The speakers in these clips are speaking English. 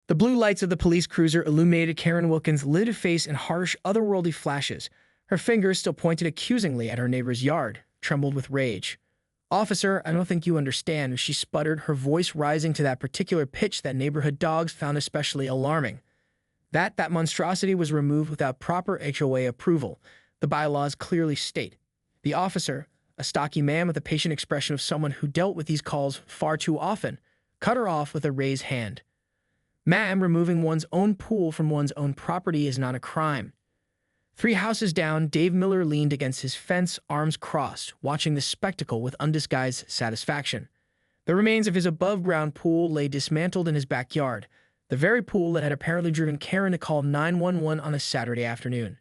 The blue lights of the police cruiser illuminated Karen Wilkins' livid face in harsh, otherworldly flashes. Her fingers, still pointed accusingly at her neighbor's yard, trembled with rage. "Officer, I don't think you understand," she sputtered, her voice rising to that particular pitch that neighborhood dogs found especially alarming. That monstrosity was removed without proper HOA approval, the bylaws clearly state. The officer, a stocky man with a patient expression of someone who dealt with these calls far too often, cut her off with a raised hand. "Ma'am, removing one's own pool from one's own property is not a crime." 3 houses down, Dave Miller leaned against his fence, arms crossed, watching the spectacle with undisguised satisfaction. The remains of his above-ground pool lay dismantled in his backyard, the very pool that had apparently driven Karen to call 911 on a Saturday afternoon.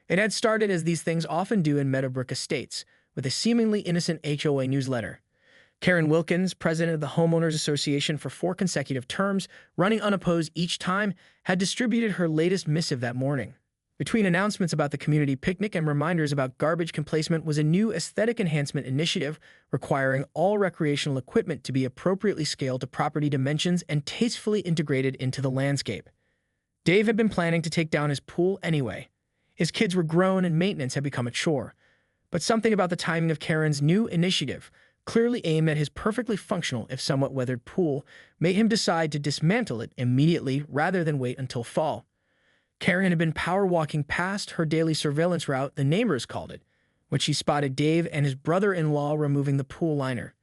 It had started as these things often do in Meadowbrook Estates, with a seemingly innocent HOA newsletter. Karen Wilkins, president of the Homeowners Association for 4 consecutive terms, running unopposed each time, had distributed her latest missive that morning. Between announcements about the community picnic and reminders about garbage placement was a new aesthetic enhancement initiative requiring all recreational equipment to be appropriately scaled to property dimensions and tastefully integrated into the landscape. Dave had been planning to take down his pool anyway. His kids were grown and maintenance had become a chore. But something about the timing of Karen's new initiative, clearly aimed at his perfectly functional, if somewhat weathered pool, made him decide to dismantle it immediately rather than wait until fall. Karen had been power walking past her daily surveillance route, the neighbors called it, when she spotted Dave and his brother-in-law removing the pool liner.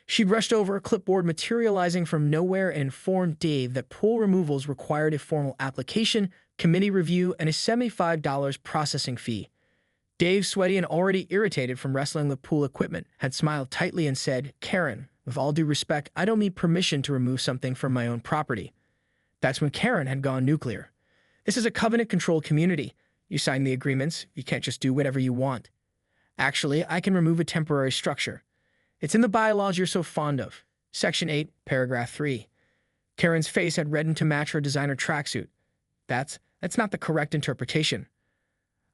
She rushed over, a clipboard materializing from nowhere, and informed Dave that pool removals required a formal application, committee review, and a $75 processing fee. Dave, sweaty and already irritated from wrestling with pool equipment, had smiled tightly and said, "Karen, with all due respect, I don't need permission to remove something from my own property." That's when Karen had gone nuclear. "This is a covenant-controlled community. You sign the agreements. You can't just do whatever you want." "Actually, I can remove a temporary structure. It's in the bylaws you're so fond of. Section 8, paragraph 3. Karen's face had reddened to match her designer tracksuit. That's not the correct interpretation.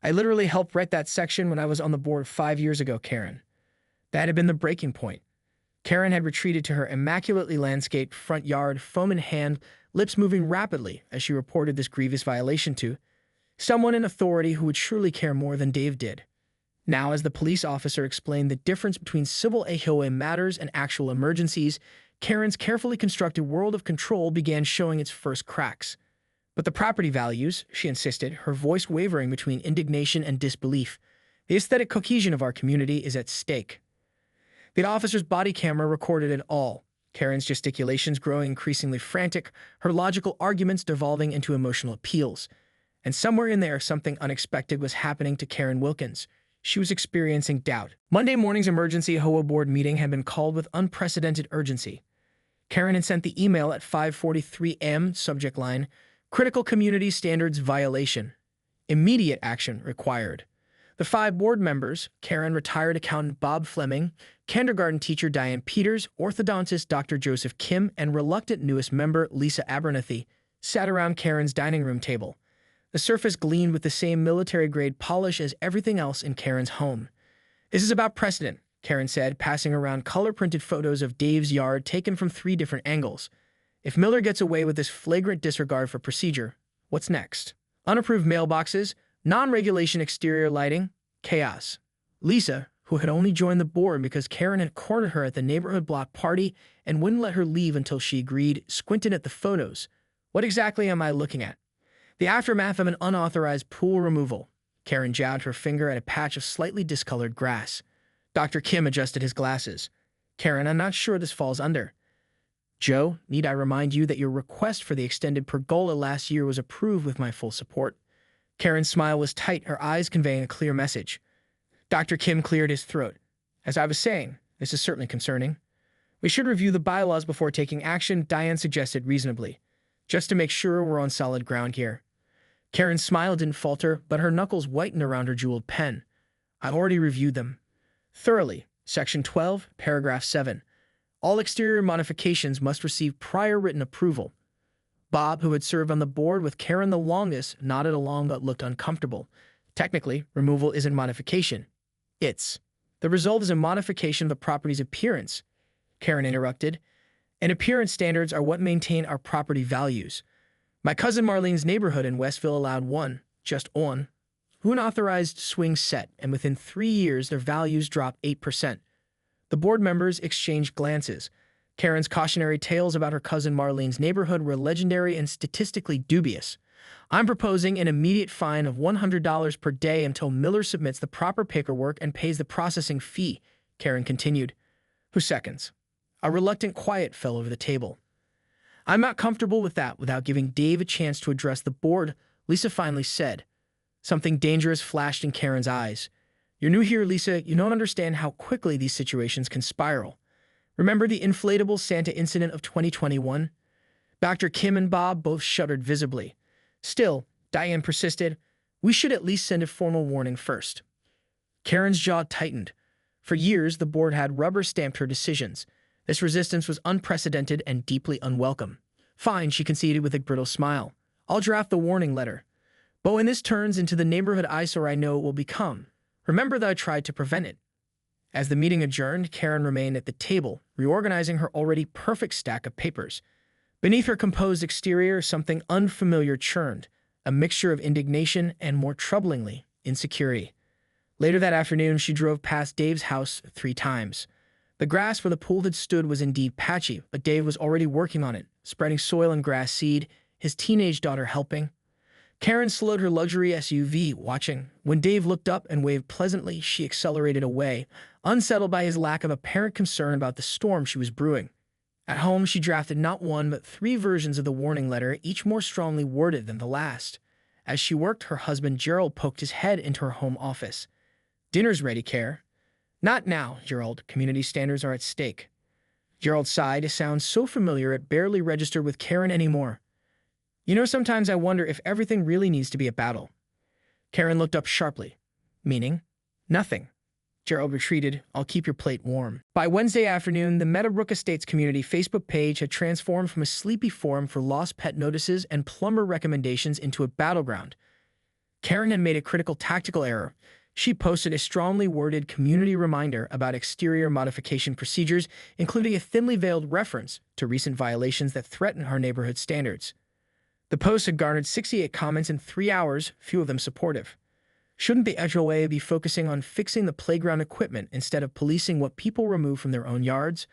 "I literally helped write that section when I was on the board 5 years ago, Karen." That had been the breaking point. Karen had retreated to her immaculately landscaped front yard, foam in hand, lips moving rapidly as she reported this grievous violation to someone in authority who would surely care more than Dave did. Now, as the police officer explained the difference between civil HOA matters and actual emergencies, Karen's carefully constructed world of control began showing its first cracks. "But the property values," she insisted, her voice wavering between indignation and disbelief. "The aesthetic cohesion of our community is at stake." The officer's body camera recorded it all. Karen's gesticulations growing increasingly frantic, her logical arguments devolving into emotional appeals. And somewhere in there, something unexpected was happening to Karen Wilkins. She was experiencing doubt. Monday morning's emergency HOA board meeting had been called with unprecedented urgency. Karen had sent the email at 5:43 a.m., subject line, "Critical Community Standards Violation. Immediate action required." The 5 board members, Karen retired accountant Bob Fleming, kindergarten teacher Diane Peters, orthodontist Dr. Joseph Kim, and reluctant newest member Lisa Abernathy, sat around Karen's dining room table. The surface gleamed with the same military-grade polish as everything else in Karen's home. "This is about precedent," Karen said, passing around color-printed photos of Dave's yard taken from 3 different angles. "If Miller gets away with this flagrant disregard for procedure, what's next? Unapproved mailboxes, non-regulation exterior lighting, chaos." Lisa, who had only joined the board because Karen had cornered her at the neighborhood block party and wouldn't let her leave until she agreed, squinted at the photos. "What exactly am I looking at?" "The aftermath of an unauthorized pool removal." Karen jabbed her finger at a patch of slightly discolored grass. Dr. Kim adjusted his glasses. "Karen, I'm not sure this falls under." "Joe, need I remind you that your request for the extended pergola last year was approved with my full support?" Karen's smile was tight, her eyes conveying a clear message. Dr. Kim cleared his throat. "As I was saying, this is certainly concerning. We should review the bylaws before taking action," Diane suggested reasonably, "just to make sure we're on solid ground here." Karen's smile didn't falter, but her knuckles whitened around her jeweled pen. "I've already reviewed them. Thoroughly. Section 12, paragraph 7. All exterior modifications must receive prior written approval." Bob, who had served on the board with Karen the longest, nodded along but looked uncomfortable. "Technically, removal isn't modification. The result is a modification of the property's appearance," Karen interrupted. "And appearance standards are what maintain our property values. My cousin Marlene's neighborhood in Westville allowed just one, unauthorized swing set, and within 3 years their values dropped 8%. The board members exchanged glances. Karen's cautionary tales about her cousin Marlene's neighborhood were legendary and statistically dubious. I'm proposing an immediate fine of $100 per day until Miller submits the proper paperwork and pays the processing fee, Karen continued. For seconds, a reluctant quiet fell over the table. I'm not comfortable with that. Without giving Dave a chance to address the board, Lisa finally said. Something dangerous flashed in Karen's eyes. You're new here, Lisa. You don't understand how quickly these situations can spiral. Remember the inflatable Santa incident of 2021? Dr. Kim and Bob both shuddered visibly. Still, Diane persisted. We should at least send a formal warning first. Karen's jaw tightened. For years, the board had rubber-stamped her decisions. This resistance was unprecedented and deeply unwelcome. Fine, she conceded with a brittle smile. I'll draft the warning letter. But when this turns into the neighborhood eyesore I know it will become, remember that I tried to prevent it. As the meeting adjourned, Karen remained at the table, reorganizing her already perfect stack of papers. Beneath her composed exterior, something unfamiliar churned, a mixture of indignation and, more troublingly, insecurity. Later that afternoon, she drove past Dave's house 3 times. The grass where the pool had stood was indeed patchy, but Dave was already working on it, spreading soil and grass seed, his teenage daughter helping. Karen slowed her luxury SUV, watching. When Dave looked up and waved pleasantly, she accelerated away, unsettled by his lack of apparent concern about the storm she was brewing. At home, she drafted not 1 but 3 versions of the warning letter, each more strongly worded than the last. As she worked, her husband Gerald poked his head into her home office. Dinner's ready, Care. Not now, Gerald. Community standards are at stake. Gerald sighed, a sound so familiar it barely registered with Karen anymore. You know, sometimes I wonder if everything really needs to be a battle. Karen looked up sharply. Meaning? Nothing. Gerald retreated. I'll keep your plate warm. By Wednesday afternoon, the Meadowbrook Estates community Facebook page had transformed from a sleepy forum for lost pet notices and plumber recommendations into a battleground. Karen had made a critical tactical error. She posted a strongly worded community reminder about exterior modification procedures, including a thinly veiled reference to recent violations that threaten her neighborhood standards. The post had garnered 68 comments in 3 hours, few of them supportive. Shouldn't the HOA be focusing on fixing the playground equipment instead of policing what people remove from their own yards?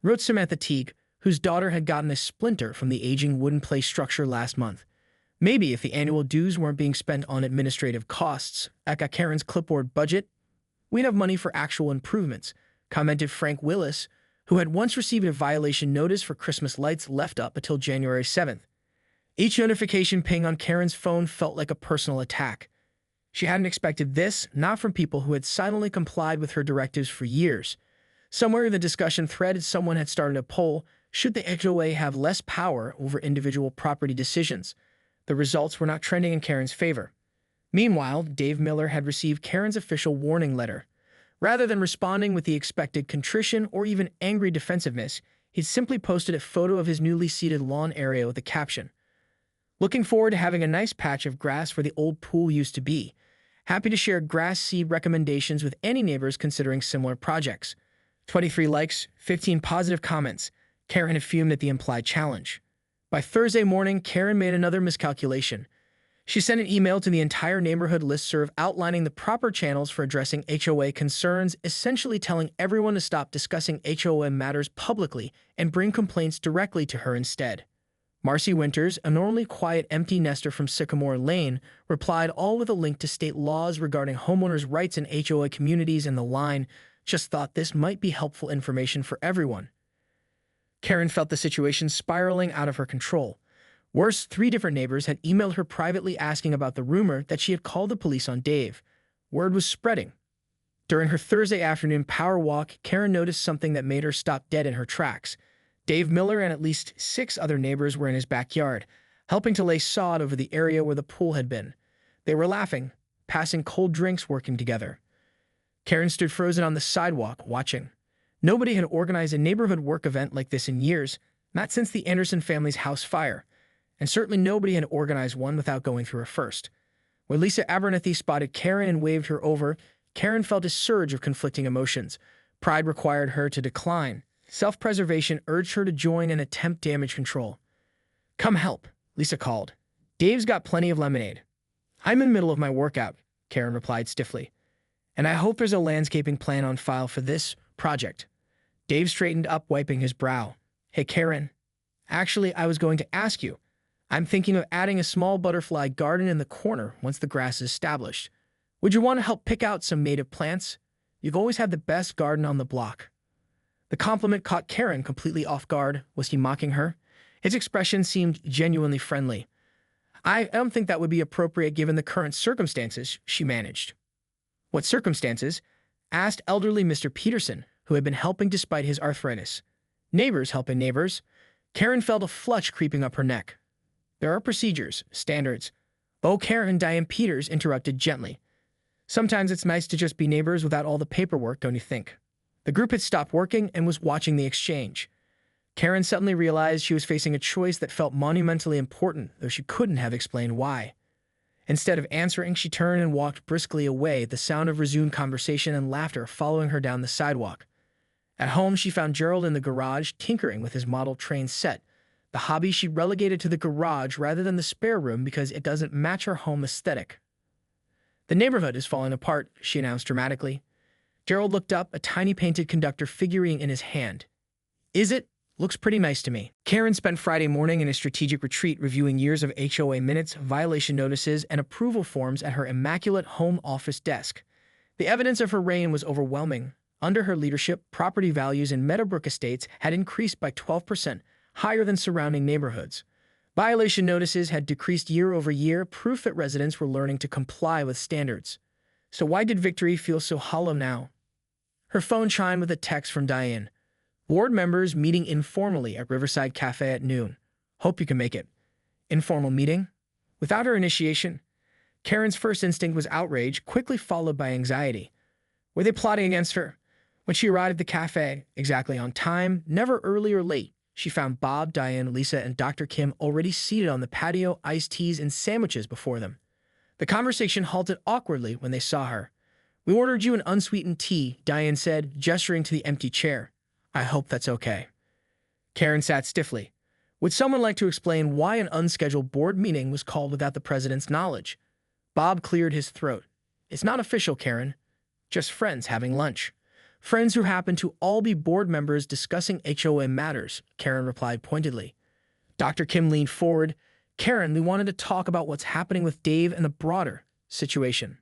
Wrote Samantha Teague, whose daughter had gotten a splinter from the aging wooden play structure last month. Maybe if the annual dues weren't being spent on administrative costs, aka Karen's clipboard budget, we'd have money for actual improvements, commented Frank Willis, who had once received a violation notice for Christmas lights left up until January 7th. Each notification ping on Karen's phone felt like a personal attack. She hadn't expected this, not from people who had silently complied with her directives for years. Somewhere in the discussion thread, someone had started a poll, should the HOA have less power over individual property decisions? The results were not trending in Karen's favor. Meanwhile, Dave Miller had received Karen's official warning letter. Rather than responding with the expected contrition or even angry defensiveness, he'd simply posted a photo of his newly seeded lawn area with the caption, "Looking forward to having a nice patch of grass where the old pool used to be. Happy to share grass seed recommendations with any neighbors considering similar projects." 23 likes, 15 positive comments. Karen had fumed at the implied challenge. By Thursday morning, Karen made another miscalculation. She sent an email to the entire neighborhood listserv outlining the proper channels for addressing HOA concerns, essentially telling everyone to stop discussing HOA matters publicly and bring complaints directly to her instead. Marcy Winters, a normally quiet empty nester from Sycamore Lane, replied, all with a link to state laws regarding homeowners' rights in HOA communities, and the line, "Just thought this might be helpful information for everyone." Karen felt the situation spiraling out of her control. Worse, 3 different neighbors had emailed her privately asking about the rumor that she had called the police on Dave. Word was spreading. During her Thursday afternoon power walk, Karen noticed something that made her stop dead in her tracks. Dave Miller and at least 6 other neighbors were in his backyard, helping to lay sod over the area where the pool had been. They were laughing, passing cold drinks, working together. Karen stood frozen on the sidewalk, watching. Nobody had organized a neighborhood work event like this in years, not since the Anderson family's house fire. And certainly nobody had organized one without going through her first. When Lisa Abernathy spotted Karen and waved her over, Karen felt a surge of conflicting emotions. Pride required her to decline. Self-preservation urged her to join and attempt damage control. "Come help," Lisa called. Dave's got plenty of lemonade. I'm in the middle of my workout, Karen replied stiffly. And I hope there's a landscaping plan on file for this project. Dave straightened up, wiping his brow. Hey, Karen. Actually, I was going to ask you. I'm thinking of adding a small butterfly garden in the corner once the grass is established. Would you want to help pick out some native plants? You've always had the best garden on the block. The compliment caught Karen completely off guard. Was he mocking her? His expression seemed genuinely friendly. I don't think that would be appropriate given the current circumstances, she managed. What circumstances? Asked elderly Mr. Peterson, who had been helping despite his arthritis. Neighbors helping neighbors. Karen felt a flush creeping up her neck. There are procedures, standards. Oh, Karen, Diane Peters interrupted gently. Sometimes it's nice to just be neighbors without all the paperwork, don't you think? The group had stopped working and was watching the exchange. Karen suddenly realized she was facing a choice that felt monumentally important, though she couldn't have explained why. Instead of answering, she turned and walked briskly away, the sound of resumed conversation and laughter following her down the sidewalk. At home, she found Gerald in the garage tinkering with his model train set, the hobby she relegated to the garage rather than the spare room because it doesn't match her home aesthetic. The neighborhood is falling apart, she announced dramatically. Gerald looked up, a tiny painted conductor figurine in his hand. Is it? Looks pretty nice to me. Karen spent Friday morning in a strategic retreat reviewing years of HOA minutes, violation notices, and approval forms at her immaculate home office desk. The evidence of her reign was overwhelming. Under her leadership, property values in Meadowbrook Estates had increased by 12%, higher than surrounding neighborhoods. Violation notices had decreased year over year, proof that residents were learning to comply with standards. So why did victory feel so hollow now? Her phone chimed with a text from Diane. Board members meeting informally at Riverside Cafe at noon. Hope you can make it. Informal meeting? Without her initiation? Karen's first instinct was outrage, quickly followed by anxiety. Were they plotting against her? When she arrived at the cafe, exactly on time, never early or late, she found Bob, Diane, Lisa, and Dr. Kim already seated on the patio, iced teas and sandwiches before them. The conversation halted awkwardly when they saw her. We ordered you an unsweetened tea, Diane said, gesturing to the empty chair. I hope that's okay. Karen sat stiffly. Would someone like to explain why an unscheduled board meeting was called without the president's knowledge? Bob cleared his throat. It's not official, Karen. Just friends having lunch. Friends who happen to all be board members discussing HOA matters, Karen replied pointedly. Dr. Kim leaned forward. Karen, we wanted to talk about what's happening with Dave and the broader situation.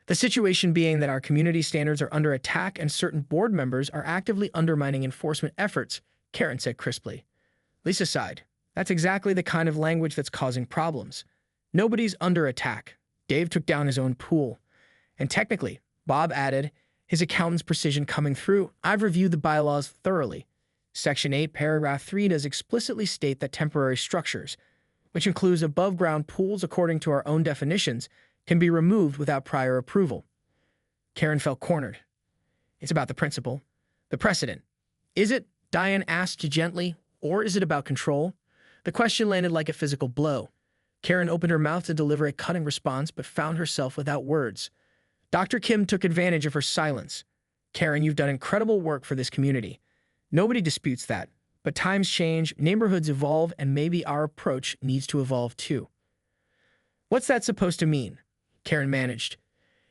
The situation being that our community standards are under attack and certain board members are actively undermining enforcement efforts, Karen said crisply. Lisa sighed. That's exactly the kind of language that's causing problems. Nobody's under attack. Dave took down his own pool. And technically, Bob added, his accountant's precision coming through, I've reviewed the bylaws thoroughly. Section 8, paragraph 3 does explicitly state that temporary structures, which includes above-ground pools according to our own definitions, can be removed without prior approval. Karen felt cornered. It's about the principle, the precedent. Is it, Diane asked gently, or is it about control? The question landed like a physical blow. Karen opened her mouth to deliver a cutting response, but found herself without words. Dr. Kim took advantage of her silence. Karen, you've done incredible work for this community. Nobody disputes that. But times change, neighborhoods evolve, and maybe our approach needs to evolve too. What's that supposed to mean? Karen managed.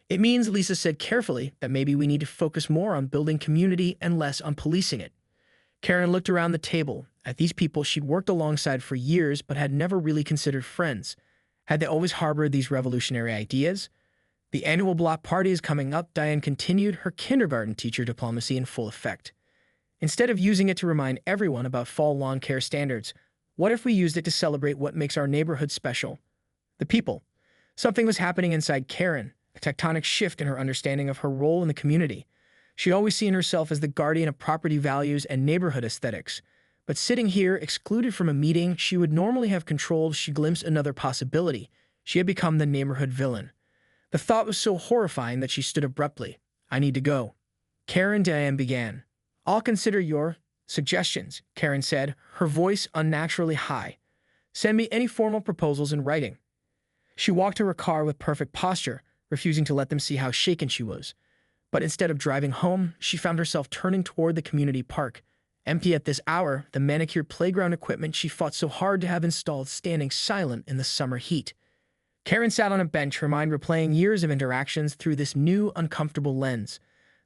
It means, Lisa said carefully, that maybe we need to focus more on building community and less on policing it. Karen looked around the table at these people she'd worked alongside for years but had never really considered friends. Had they always harbored these revolutionary ideas? The annual block party is coming up, Diane continued, her kindergarten teacher diplomacy in full effect. Instead of using it to remind everyone about fall lawn care standards, what if we used it to celebrate what makes our neighborhood special? The people. Something was happening inside Karen, a tectonic shift in her understanding of her role in the community. She'd always seen herself as the guardian of property values and neighborhood aesthetics. But sitting here, excluded from a meeting she would normally have controlled, she glimpsed another possibility. She had become the neighborhood villain. The thought was so horrifying that she stood abruptly. I need to go. Karen, Diane began. I'll consider your suggestions, Karen said, her voice unnaturally high. Send me any formal proposals in writing. She walked to her car with perfect posture, refusing to let them see how shaken she was. But instead of driving home, she found herself turning toward the community park, Empty at this hour, the manicured playground equipment she fought so hard to have installed standing silent in the summer heat. Karen sat on a bench, her mind replaying years of interactions through this new, uncomfortable lens.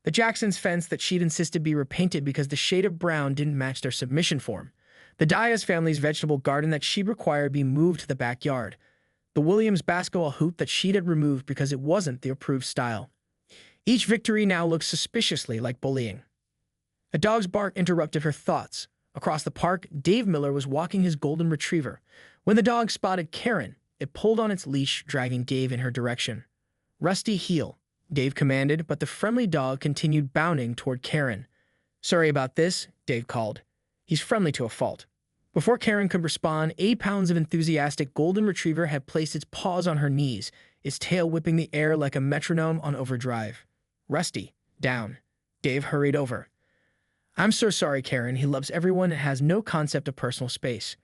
The Jacksons' fence that she'd insisted be repainted because the shade of brown didn't match their submission form. The Diaz family's vegetable garden that she required be moved to the backyard. The Williams basketball hoop that she'd had removed because it wasn't the approved style. Each victory now looked suspiciously like bullying. A dog's bark interrupted her thoughts. Across the park, Dave Miller was walking his golden retriever. When the dog spotted Karen, it pulled on its leash, dragging Dave in her direction. "Rusty, heel," Dave commanded, but the friendly dog continued bounding toward Karen. "Sorry about this," Dave called. He's friendly to a fault. Before Karen could respond, 8 pounds of enthusiastic golden retriever had placed its paws on her knees, its tail whipping the air like a metronome on overdrive. "Rusty, down." Dave hurried over. "I'm so sorry, Karen. He loves everyone and has no concept of personal space."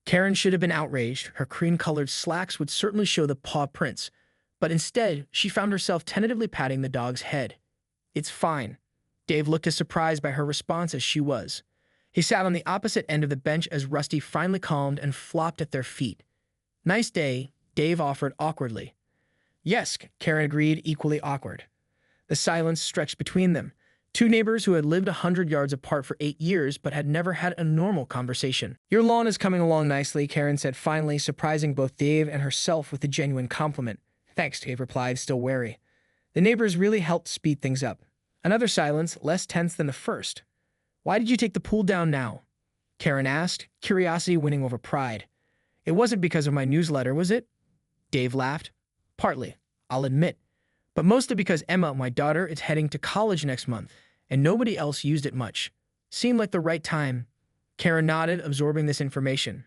Karen should have been outraged. Her cream-colored slacks would certainly show the paw prints. But instead, she found herself tentatively patting the dog's head. "It's fine." Dave looked as surprised by her response as she was. He sat on the opposite end of the bench as Rusty finally calmed and flopped at their feet. "Nice day," Dave offered awkwardly. "Yes," Karen agreed, equally awkward. The silence stretched between them. Two neighbors who had lived 100 yards apart for 8 years but had never had a normal conversation. "Your lawn is coming along nicely," Karen said finally, surprising both Dave and herself with a genuine compliment. "Thanks," Dave replied, still wary. The neighbors really helped speed things up. Another silence, less tense than the first. "Why did you take the pool down now?" Karen asked, curiosity winning over pride. "It wasn't because of my newsletter, was it?" Dave laughed. "Partly, I'll admit. But mostly because Emma, my daughter, is heading to college next month, and nobody else used it much. Seemed like the right time." Karen nodded, absorbing this information.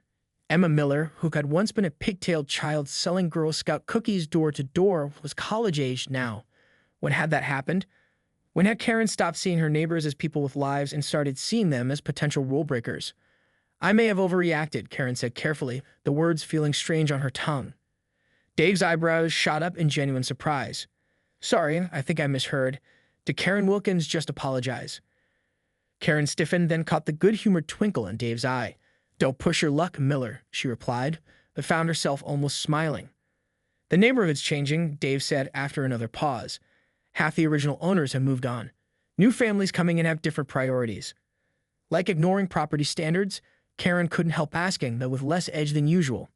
Emma Miller, who had once been a pigtailed child selling Girl Scout cookies door to door, was college-aged now. When had that happened? When had Karen stopped seeing her neighbors as people with lives and started seeing them as potential rule breakers? "I may have overreacted," Karen said carefully, the words feeling strange on her tongue. Dave's eyebrows shot up in genuine surprise. "Sorry, I think I misheard. Did Karen Wilkins just apologize?" Karen stiffened, then caught the good-humored twinkle in Dave's eye. "Don't push your luck, Miller," she replied, but found herself almost smiling. "The neighborhood's changing," Dave said after another pause. "Half the original owners have moved on. New families coming in have different priorities." Like ignoring property standards, Karen couldn't help asking, though with less edge than usual.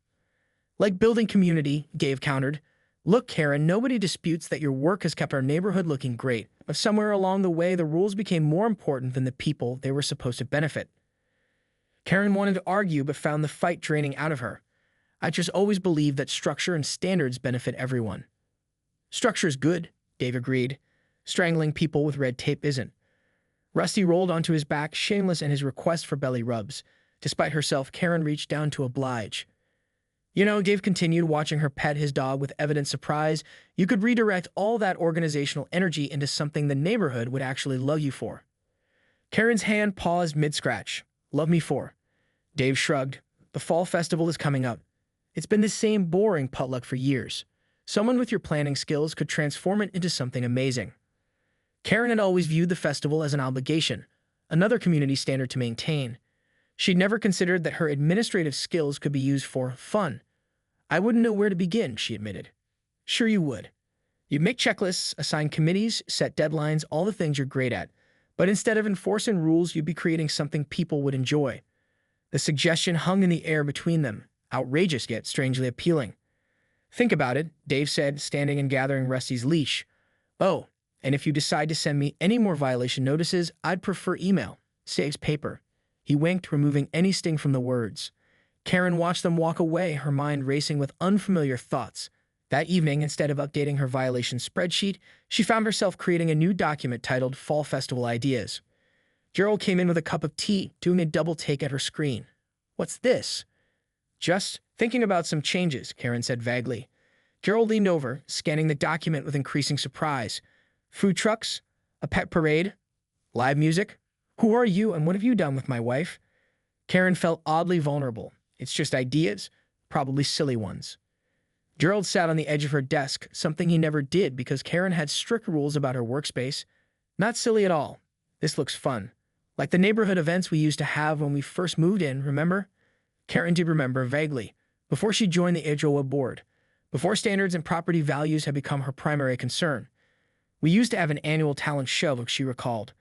"Like building community," Dave countered. "Look, Karen, nobody disputes that your work has kept our neighborhood looking great, but somewhere along the way the rules became more important than the people they were supposed to benefit." Karen wanted to argue but found the fight draining out of her. "I just always believed that structure and standards benefit everyone." "Structure's good," Dave agreed. "Strangling people with red tape isn't." Rusty rolled onto his back, shameless in his request for belly rubs. Despite herself, Karen reached down to oblige. "You know," Dave continued, watching her pet his dog with evident surprise, "you could redirect all that organizational energy into something the neighborhood would actually love you for." Karen's hand paused mid-scratch. "Love me for?" Dave shrugged. "The fall festival is coming up. It's been the same boring potluck for years. Someone with your planning skills could transform it into something amazing." Karen had always viewed the festival as an obligation, another community standard to maintain. She'd never considered that her administrative skills could be used for fun. "I wouldn't know where to begin," she admitted. "Sure you would. You'd make checklists, assign committees, set deadlines, all the things you're great at. But instead of enforcing rules, you'd be creating something people would enjoy." The suggestion hung in the air between them, outrageous yet strangely appealing. "Think about it," Dave said, standing and gathering Rusty's leash. "Oh, and if you decide to send me any more violation notices, I'd prefer email. Saves paper." He winked, removing any sting from the words. Karen watched them walk away, her mind racing with unfamiliar thoughts. That evening, instead of updating her violation spreadsheet, she found herself creating a new document titled Fall Festival Ideas. Gerald came in with a cup of tea, doing a double take at her screen. "What's this?" "Just thinking about some changes," Karen said vaguely. Gerald leaned over, scanning the document with increasing surprise. "Food trucks? A pet parade? Live music? Who are you and what have you done with my wife?" Karen felt oddly vulnerable. "It's just ideas, probably silly ones." Gerald sat on the edge of her desk, something he never did because Karen had strict rules about her workspace. "Not silly at all. This looks fun. Like the neighborhood events we used to have when we first moved in, remember? Karen did remember vaguely, before she joined the HOA board, before standards and property values had become her primary concern. We used to have an annual talent show, she recalled.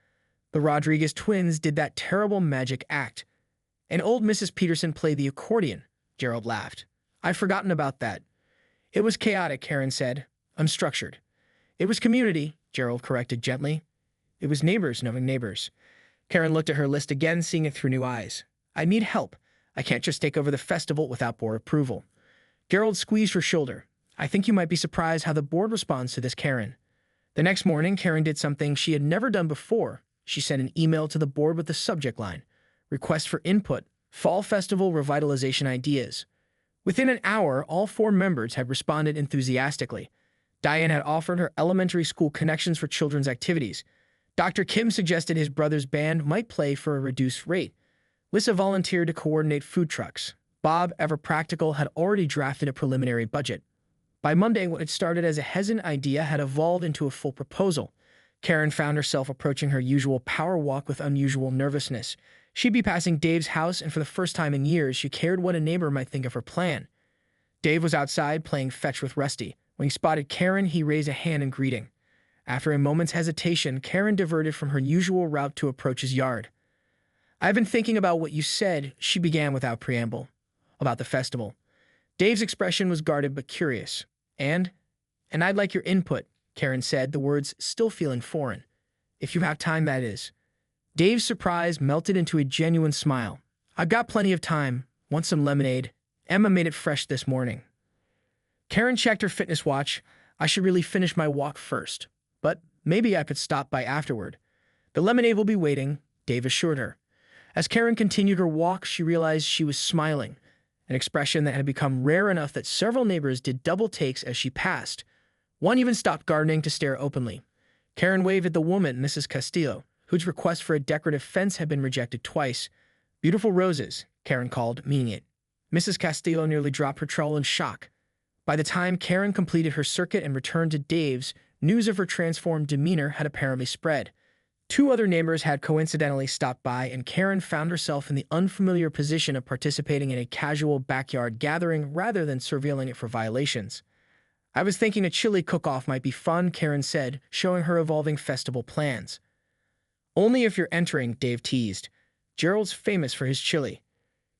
The Rodriguez twins did that terrible magic act. And old Mrs. Peterson played the accordion, Gerald laughed. I've forgotten about that. It was chaotic, Karen said. Unstructured. It was community, Gerald corrected gently. It was neighbors knowing neighbors. Karen looked at her list again, seeing it through new eyes. I need help. I can't just take over the festival without board approval. Gerald squeezed her shoulder. I think you might be surprised how the board responds to this, Karen. The next morning, Karen did something she had never done before. She sent an email to the board with the subject line, Request for Input, Fall Festival Revitalization Ideas. Within an hour, all 4 members had responded enthusiastically. Diane had offered her elementary school connections for children's activities. Dr. Kim suggested his brother's band might play for a reduced rate. Lissa volunteered to coordinate food trucks. Bob, ever practical, had already drafted a preliminary budget. By Monday, what had started as a hesitant idea had evolved into a full proposal. Karen found herself approaching her usual power walk with unusual nervousness. She'd be passing Dave's house, and for the first time in years, she cared what a neighbor might think of her plan. Dave was outside playing fetch with Rusty. When he spotted Karen, he raised a hand in greeting. After a moment's hesitation, Karen diverted from her usual route to approach his yard. I've been thinking about what you said, she began without preamble, about the festival. Dave's expression was guarded but curious. And I'd like your input, Karen said, the words still feeling foreign. If you have time, that is. Dave's surprise melted into a genuine smile. I've got plenty of time. Want some lemonade? Emma made it fresh this morning. Karen checked her fitness watch. I should really finish my walk first, but maybe I could stop by afterward. The lemonade will be waiting, Dave assured her. As Karen continued her walk, she realized she was smiling, an expression that had become rare enough that several neighbors did double takes as she passed. One even stopped gardening to stare openly. Karen waved at the woman, Mrs. Castillo, whose request for a decorative fence had been rejected twice. Beautiful roses, Karen called, meaning it. Mrs. Castillo nearly dropped her trowel in shock. By the time Karen completed her circuit and returned to Dave's, news of her transformed demeanor had apparently spread. 2 other neighbors had coincidentally stopped by, and Karen found herself in the unfamiliar position of participating in a casual backyard gathering rather than surveilling it for violations. I was thinking a chili cook-off might be fun, Karen said, showing her evolving festival plans. Only if you're entering, Dave teased. Gerald's famous for his chili.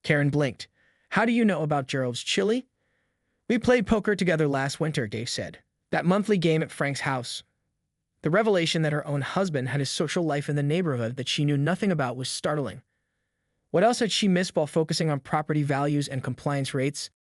Karen blinked. How do you know about Gerald's chili? We played poker together last winter, Dave said. That monthly game at Frank's house. The revelation that her own husband had a social life in the neighborhood that she knew nothing about was startling. What else had she missed while focusing on property values and compliance rates?